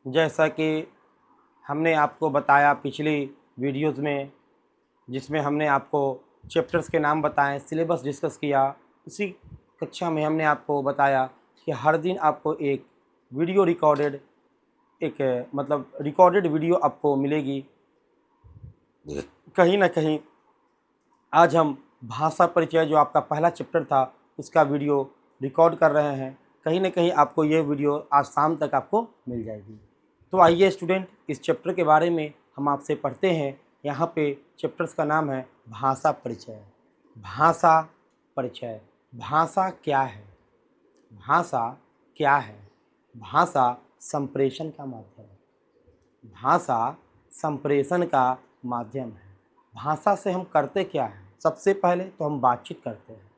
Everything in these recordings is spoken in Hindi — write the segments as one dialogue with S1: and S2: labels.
S1: जैसा कि हमने आपको बताया पिछली वीडियोस में, जिसमें हमने आपको चैप्टर्स के नाम बताएं, सिलेबस डिस्कस किया, उसी कक्षा में हमने आपको बताया कि हर दिन आपको एक वीडियो रिकॉर्डेड वीडियो आपको मिलेगी। कहीं ना कहीं आज हम भाषा परिचय जो आपका पहला चैप्टर था उसका वीडियो रिकॉर्ड कर रहे हैं। कहीं ना कहीं आपको ये वीडियो आज शाम तक आपको मिल जाएगी। तो आइए स्टूडेंट, इस चैप्टर के बारे में हम आपसे पढ़ते हैं। यहाँ पे चैप्टर्स का नाम है भाषा परिचय। भाषा परिचय। भाषा क्या है? भाषा क्या है? भाषा संप्रेषण का माध्यम है। भाषा संप्रेषण का माध्यम है। भाषा से हम करते क्या हैं? सबसे पहले तो हम बातचीत करते हैं।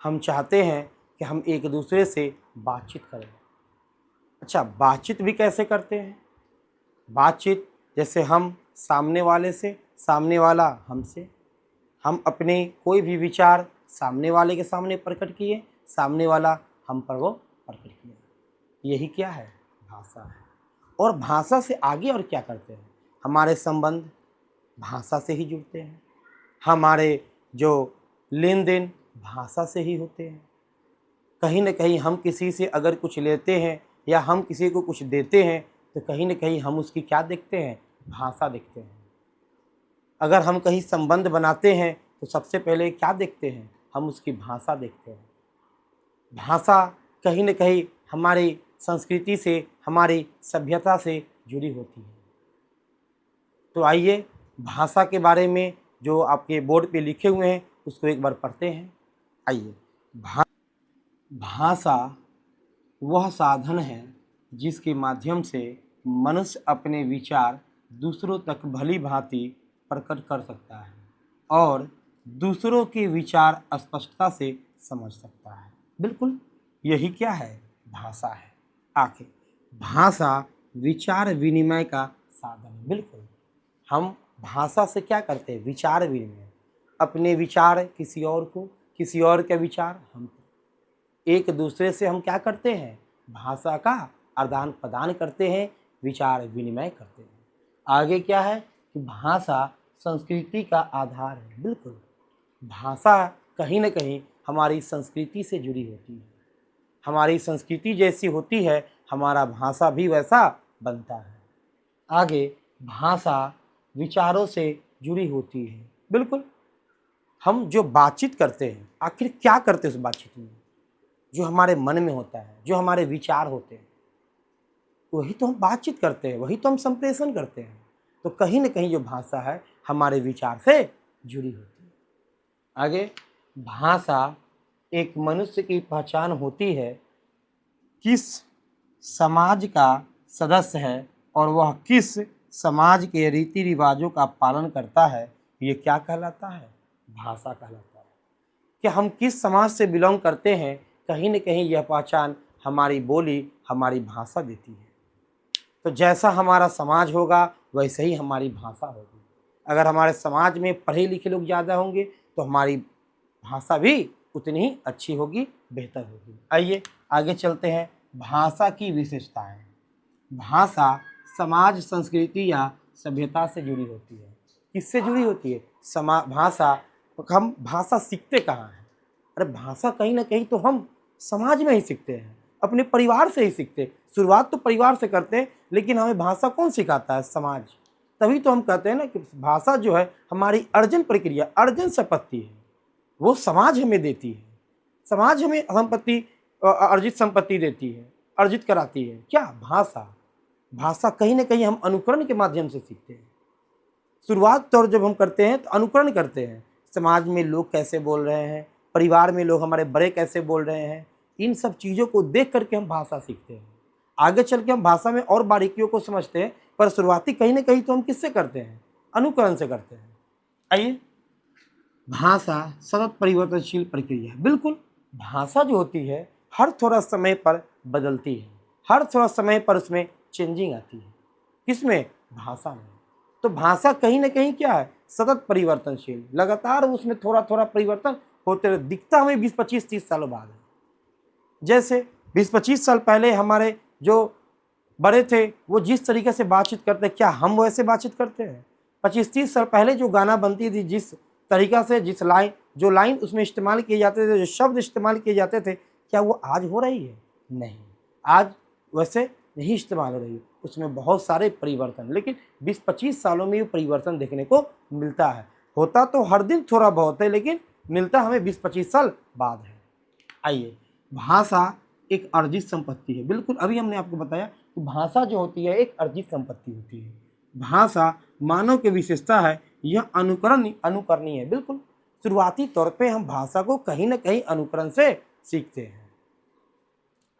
S1: हम चाहते हैं कि हम एक दूसरे से बातचीत करें। अच्छा, बातचीत भी कैसे करते हैं? बातचीत जैसे हम सामने वाले से, सामने वाला हमसे। हम अपने कोई भी विचार सामने वाले के सामने प्रकट किए, सामने वाला हम पर वो प्रकट किया। यही क्या है? भाषा है। और भाषा से आगे और क्या करते हैं? हमारे संबंध भाषा से ही जुड़ते हैं। हमारे जो लेन देन भाषा से ही होते हैं। कहीं न कहीं हम किसी से अगर कुछ लेते हैं या हम किसी को कुछ देते हैं तो कहीं न कहीं हम उसकी क्या देखते हैं? भाषा देखते हैं। अगर हम कहीं संबंध बनाते हैं तो सबसे पहले क्या देखते हैं? हम उसकी भाषा देखते हैं। भाषा कहीं न कहीं हमारी संस्कृति से, हमारी सभ्यता से जुड़ी होती है। तो आइए भाषा के बारे में जो आपके बोर्ड पे लिखे हुए हैं उसको एक बार पढ़ते हैं। आइए। भाषा वह साधन है जिसके माध्यम से मनुष्य अपने विचार दूसरों तक भली भांति प्रकट कर सकता है और दूसरों के विचार स्पष्टता से समझ सकता है। बिल्कुल यही क्या है? भाषा है। आखिर भाषा विचार विनिमय का साधन है। बिल्कुल हम भाषा से क्या करते हैं? विचार विनिमय। अपने विचार किसी और को, किसी और के विचार हम को। एक दूसरे से हम क्या करते हैं? भाषा का आदान प्रदान करते हैं, विचार विनिमय करते हैं। आगे क्या है कि भाषा संस्कृति का आधार है। बिल्कुल भाषा कहीं न कहीं हमारी संस्कृति से जुड़ी होती है। हमारी संस्कृति जैसी होती है, हमारा भाषा भी वैसा बनता है। आगे भाषा विचारों से जुड़ी होती है। बिल्कुल हम जो बातचीत करते हैं, आखिर क्या करते हैं उस बातचीत में? जो हमारे मन में होता है, जो हमारे विचार होते हैं, वही तो हम बातचीत करते हैं, वही तो हम संप्रेषण करते हैं। तो कहीं न कहीं जो भाषा है हमारे विचार से जुड़ी होती है। आगे भाषा एक मनुष्य की पहचान होती है, किस समाज का सदस्य है और वह किस समाज के रीति रिवाजों का पालन करता है। ये क्या कहलाता है? भाषा कहलाता है। कि हम किस समाज से बिलोंग करते हैं, कहीं न कहीं यह पहचान हमारी बोली, हमारी भाषा देती है। तो जैसा हमारा समाज होगा वैसे ही हमारी भाषा होगी। अगर हमारे समाज में पढ़े लिखे लोग ज़्यादा होंगे तो हमारी भाषा भी उतनी ही अच्छी होगी, बेहतर होगी। आइए आगे चलते हैं। भाषा की विशेषताएं। भाषा समाज, संस्कृति या सभ्यता से जुड़ी होती है। किससे जुड़ी होती है? भाषा। हम भाषा सीखते कहाँ हैं? अरे भाषा कहीं ना कहीं तो हम समाज में ही सीखते हैं, अपने परिवार से ही सीखते हैं। शुरुआत तो परिवार से करते हैं, लेकिन हमें भाषा कौन सिखाता है? समाज। तभी तो हम कहते हैं ना कि भाषा जो है हमारी अर्जन प्रक्रिया, अर्जन संपत्ति है, वो समाज हमें देती है। समाज हमें संपत्ति, अर्जित संपत्ति देती है, अर्जित कराती है। क्या? भाषा। भाषा कहीं ना कहीं हम अनुकरण के माध्यम से सीखते हैं। शुरुआत तौर जब हम करते हैं तो अनुकरण करते हैं। समाज में लोग कैसे बोल रहे हैं, परिवार में लोग हमारे बड़े कैसे बोल रहे हैं, इन सब चीज़ों को देख करके हम भाषा सीखते हैं। आगे चल के हम भाषा में और बारीकियों को समझते हैं, पर शुरुआती कहीं ना कहीं तो हम किससे करते हैं? अनुकरण से करते हैं। आइए। भाषा सतत परिवर्तनशील प्रक्रिया है। बिल्कुल भाषा जो होती है हर थोड़ा समय पर बदलती है, हर थोड़ा समय पर उसमें चेंजिंग आती है। किसमें? भाषा में। तो भाषा कहीं ना कहीं क्या है? सतत परिवर्तनशील, लगातार उसमें थोड़ा थोड़ा परिवर्तन होते रहे। दिखता हमें 20, 25, 30 सालों बाद है। जैसे 20, 25 साल पहले हमारे जो बड़े थे वो जिस तरीके से बातचीत करते, क्या हम वैसे बातचीत करते हैं? 25-30 साल पहले जो गाना बनती थी, जिस तरीका से जिस लाइन उसमें इस्तेमाल किए जाते थे, जो शब्द इस्तेमाल किए जाते थे, क्या वो आज हो रही है? नहीं, आज वैसे नहीं इस्तेमाल हो रही है। उसमें बहुत सारे परिवर्तन, लेकिन 20-25 सालों में ये परिवर्तन देखने को मिलता है। होता तो हर दिन थोड़ा बहुत है, लेकिन मिलता हमें 20-25 साल बाद है। आइए, भाषा एक अर्जित संपत्ति है। बिल्कुल, अभी हमने आपको बताया कि भाषा जो होती है एक अर्जित संपत्ति होती है। भाषा मानव की विशेषता है, यह अनुकरणीय है। बिल्कुल, शुरुआती तौर पे हम भाषा को कहीं न कहीं अनुकरण से सीखते हैं।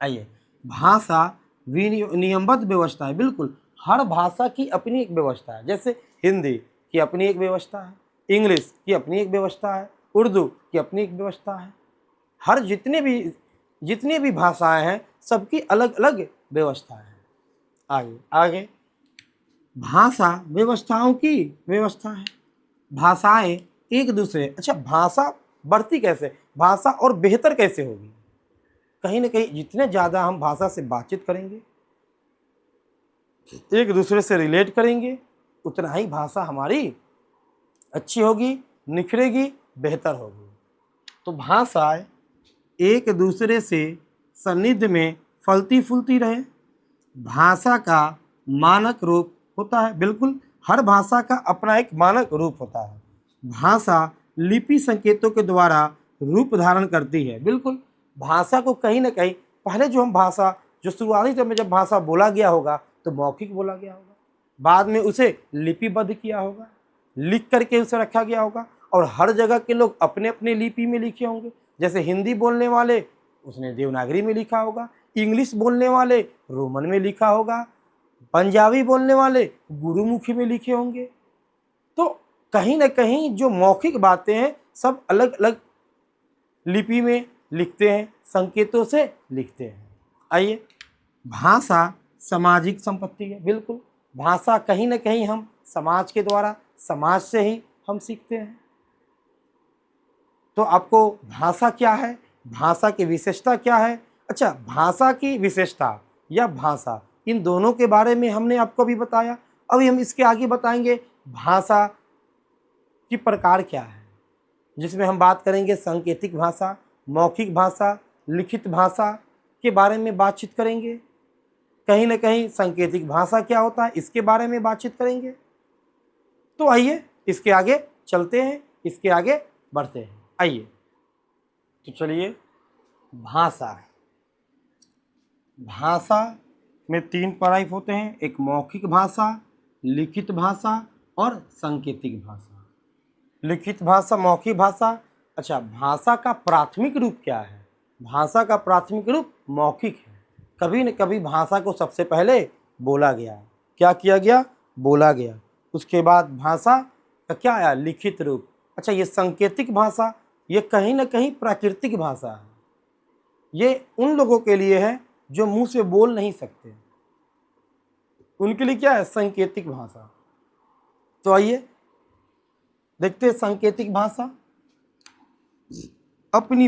S1: आइए, भाषा नियमबद्ध व्यवस्था है। बिल्कुल, हर भाषा की अपनी एक व्यवस्था है। जैसे हिंदी की अपनी एक व्यवस्था है, इंग्लिश की अपनी एक व्यवस्था है, उर्दू की अपनी एक व्यवस्था है। हर जितनी भी भाषाएं हैं, सबकी अलग अलग व्यवस्था है। आगे भाषा व्यवस्थाओं की व्यवस्था है। भाषाएं एक दूसरे, अच्छा, भाषा बढ़ती कैसे, भाषा और बेहतर कैसे होगी? कहीं ना कहीं जितने ज़्यादा हम भाषा से बातचीत करेंगे, एक दूसरे से रिलेट करेंगे, उतना ही भाषा हमारी अच्छी होगी, निखरेगी, बेहतर होगी। तो भाषाएं एक दूसरे से सानिध्य में फलती फूलती रहे। भाषा का मानक रूप होता है। बिल्कुल, हर भाषा का अपना एक मानक रूप होता है। भाषा लिपि संकेतों के द्वारा रूप धारण करती है। बिल्कुल, भाषा को कहीं ना कहीं पहले जो शुरुआती समय में जब भाषा बोला गया होगा तो मौखिक बोला गया होगा, बाद में उसे लिपिबद्ध किया होगा, लिख करके उसे रखा गया होगा, और हर जगह के लोग अपने अपने लिपि में लिखे होंगे। जैसे हिंदी बोलने वाले उसने देवनागरी में लिखा होगा, इंग्लिश बोलने वाले रोमन में लिखा होगा, पंजाबी बोलने वाले गुरुमुखी में लिखे होंगे। तो कहीं ना कहीं जो मौखिक बातें हैं सब अलग अलग लिपि में लिखते हैं, संकेतों से लिखते हैं। आइए, भाषा सामाजिक संपत्ति है। बिल्कुल, भाषा कहीं ना कहीं हम समाज के द्वारा, समाज से ही हम सीखते हैं। तो आपको भाषा क्या है, भाषा की विशेषता क्या है? अच्छा, भाषा की विशेषता या भाषा, इन दोनों के बारे में हमने आपको अभी बताया। अभी हम इसके आगे बताएंगे भाषा की प्रकार क्या है, जिसमें हम बात करेंगे सांकेतिक भाषा, मौखिक भाषा, लिखित भाषा के बारे में बातचीत करेंगे। कहीं ना कहीं सांकेतिक भाषा क्या होता है इसके बारे में बातचीत करेंगे। तो आइए इसके आगे चलते हैं, इसके आगे बढ़ते हैं। आइए, तो चलिए, भाषा में 3 टाइप होते हैं, एक मौखिक भाषा, लिखित भाषा और सांकेतिक भाषा। लिखित भाषा, मौखिक भाषा। अच्छा, भाषा का प्राथमिक रूप क्या है? भाषा का प्राथमिक रूप मौखिक है। कभी न कभी भाषा को सबसे पहले बोला गया। क्या किया गया? बोला गया। उसके बाद भाषा का क्या आया? लिखित रूप। अच्छा, ये सांकेतिक भाषा, ये कहीं ना कहीं प्राकृतिक भाषा है। ये उन लोगों के लिए है जो मुंह से बोल नहीं सकते, उनके लिए क्या है? सांकेतिक भाषा। तो आइए देखते हैं सांकेतिक भाषा। अपनी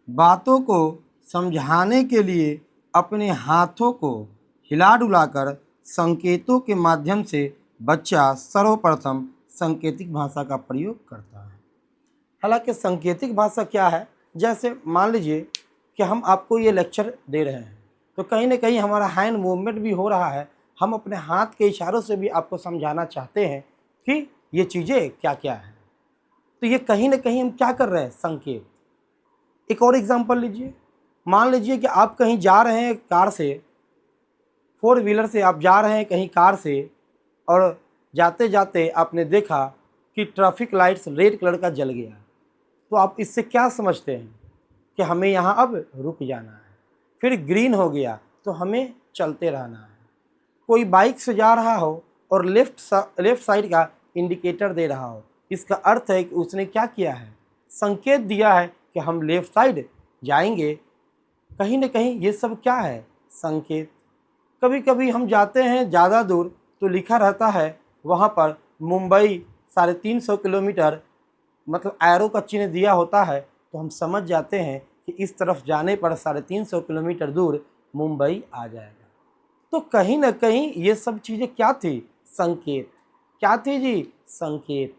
S1: बातों को समझाने के लिए अपने हाथों को हिला डुलाकर संकेतों के माध्यम से बच्चा सर्वप्रथम सांकेतिक भाषा का प्रयोग करता है। हालांकि सांकेतिक भाषा क्या है, जैसे मान लीजिए कि हम आपको ये लेक्चर दे रहे हैं, तो कहीं ना कहीं हमारा हैंड मूवमेंट भी हो रहा है, हम अपने हाथ के इशारों से भी आपको समझाना चाहते हैं कि ये चीज़ें क्या क्या है। तो ये कहीं ना कहीं हम क्या कर रहे हैं? संकेत। एक और एग्जांपल लीजिए, मान लीजिए कि आप कहीं जा रहे हैं कार से, 4 व्हीलर से आप जा रहे हैं कहीं कार से, और जाते जाते आपने देखा कि ट्रैफिक लाइट्स रेड कलर का जल गया। तो आप इससे क्या समझते हैं कि हमें यहाँ अब रुक जाना है। फिर ग्रीन हो गया तो हमें चलते रहना है। कोई बाइक से जा रहा हो और लेफ्ट साइड का इंडिकेटर दे रहा हो, इसका अर्थ है कि उसने क्या किया है? संकेत दिया है कि हम लेफ्ट साइड जाएंगे। कहीं ना कहीं ये सब क्या है? संकेत। कभी कभी हम जाते हैं ज़्यादा दूर तो लिखा रहता है वहाँ पर मुंबई 350 किलोमीटर, मतलब एरो का चिन्ह दिया होता है, तो हम समझ जाते हैं कि इस तरफ जाने पर 350 किलोमीटर दूर मुंबई आ जाएगा। तो कहीं ना कहीं ये सब चीज़ें क्या थी? संकेत। क्या थी जी? संकेत।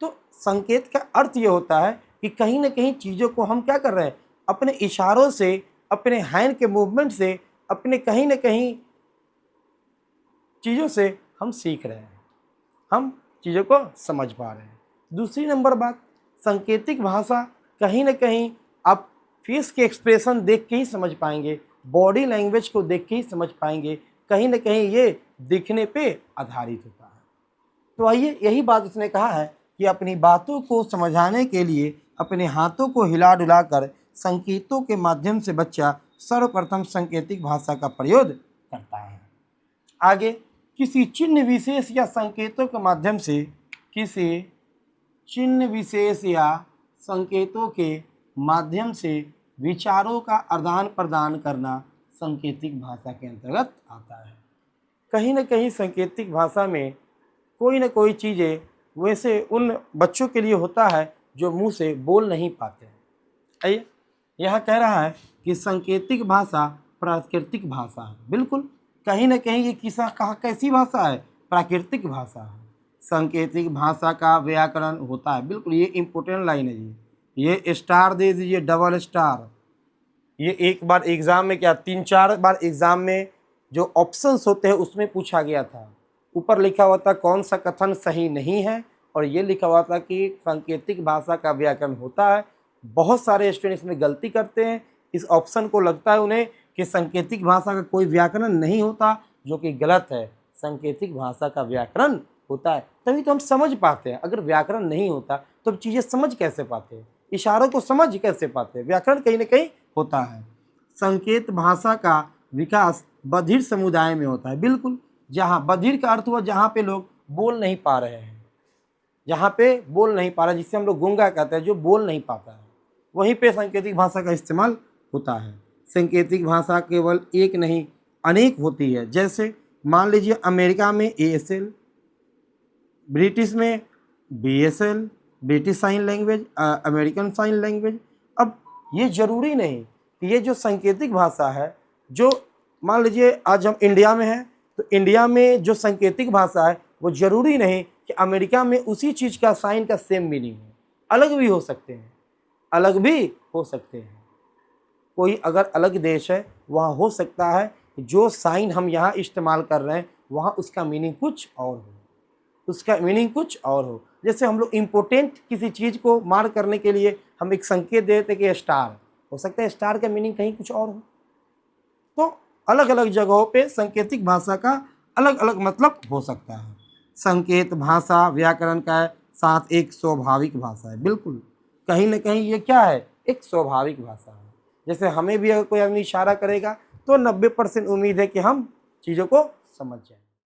S1: तो संकेत का अर्थ ये होता है कि कहीं ना कहीं चीज़ों को हम क्या कर रहे हैं, अपने इशारों से, अपने हैंड के मूवमेंट से, अपने कहीं ना कहीं चीज़ों से हम सीख रहे हैं, हम चीज़ों को समझ पा रहे हैं। दूसरी नंबर बात, सांकेतिक भाषा कहीं ना कहीं आप फेस के एक्सप्रेशन देख के ही समझ पाएंगे, बॉडी लैंग्वेज को देख के ही समझ पाएंगे, कहीं ना कहीं ये दिखने पे आधारित होता है। तो आइए, यही बात उसने कहा है कि अपनी बातों को समझाने के लिए अपने हाथों को हिला डुला कर संकेतों के माध्यम से बच्चा सर्वप्रथम सांकेतिक भाषा का प्रयोग करता है। आगे, किसी चिन्ह विशेष या संकेतों के माध्यम से, किसी चिन्ह विशेष या संकेतों के माध्यम से विचारों का आदान प्रदान करना सांकेतिक भाषा के अंतर्गत आता है। कहीं ना कहीं सांकेतिक भाषा में कोई ना कोई चीज़ें वैसे उन बच्चों के लिए होता है जो मुंह से बोल नहीं पाते हैं। आइए, यह कह रहा है कि सांकेतिक भाषा प्राकृतिक भाषा है। बिल्कुल, कहीं ना कहीं ये किसा कहा कैसी भाषा है? प्राकृतिक भाषा है। सांकेतिक भाषा का व्याकरण होता है। बिल्कुल, ये इम्पोर्टेंट लाइन है जी, ये स्टार दे दीजिए, डबल स्टार। ये एक बार एग्ज़ाम में क्या 3-4 बार एग्ज़ाम में जो ऑप्शंस होते हैं उसमें पूछा गया था। ऊपर लिखा हुआ था कौन सा कथन सही नहीं है, और ये लिखा हुआ था कि सांकेतिक भाषा का व्याकरण होता है। बहुत सारे स्टूडेंट इसमें गलती करते हैं, इस ऑप्शन को लगता है उन्हें कि सांकेतिक भाषा का कोई व्याकरण नहीं होता, जो कि गलत है। सांकेतिक भाषा का व्याकरण होता है, तभी तो हम समझ पाते हैं। अगर व्याकरण नहीं होता तो हम चीज़ें समझ कैसे पाते हैं, इशारों को समझ कैसे पाते हैं? व्याकरण कहीं ना कहीं होता है। संकेत भाषा का विकास बधिर समुदाय में होता है। बिल्कुल, जहाँ बधिर का अर्थ हुआ जहाँ पे लोग बोल नहीं पा रहे हैं, जहाँ पे बोल नहीं पा रहा, जिससे हम लोग गूंगा कहते हैं, जो बोल नहीं पाता है, वहीं पे सांकेतिक भाषा का इस्तेमाल होता है। सांकेतिक भाषा केवल एक नहीं अनेक होती है। जैसे मान लीजिए अमेरिका में ASL, ब्रिटिश में BSL, British sign language, American sign language. अब ये ज़रूरी नहीं कि ये जो सांकेतिक भाषा है, जो मान लीजिए आज हम इंडिया में हैं तो इंडिया में जो सांकेतिक भाषा है वो ज़रूरी नहीं कि अमेरिका में उसी चीज़ का साइन का सेम मीनिंग हो। अलग भी हो सकते हैं, अलग भी हो सकते हैं। कोई अगर अलग देश है, वहाँ हो सकता है जो साइन हम यहाँ इस्तेमाल कर रहे हैं वहाँ उसका मीनिंग कुछ और हो, उसका मीनिंग कुछ और हो। जैसे हम लोग इम्पोर्टेंट किसी चीज़ को मार्क करने के लिए हम एक संकेत देते कि स्टार, हो सकता है स्टार का मीनिंग कहीं कुछ और हो। तो अलग अलग जगहों पे सांकेतिक भाषा का अलग अलग मतलब हो सकता है। संकेत भाषा व्याकरण का साथ एक स्वाभाविक भाषा है। बिल्कुल, कहीं ना कहीं ये क्या है? एक स्वाभाविक भाषा है। जैसे हमें भी अगर कोई आदमी इशारा करेगा तो 90% उम्मीद है कि हम चीज़ों को समझ जाएं।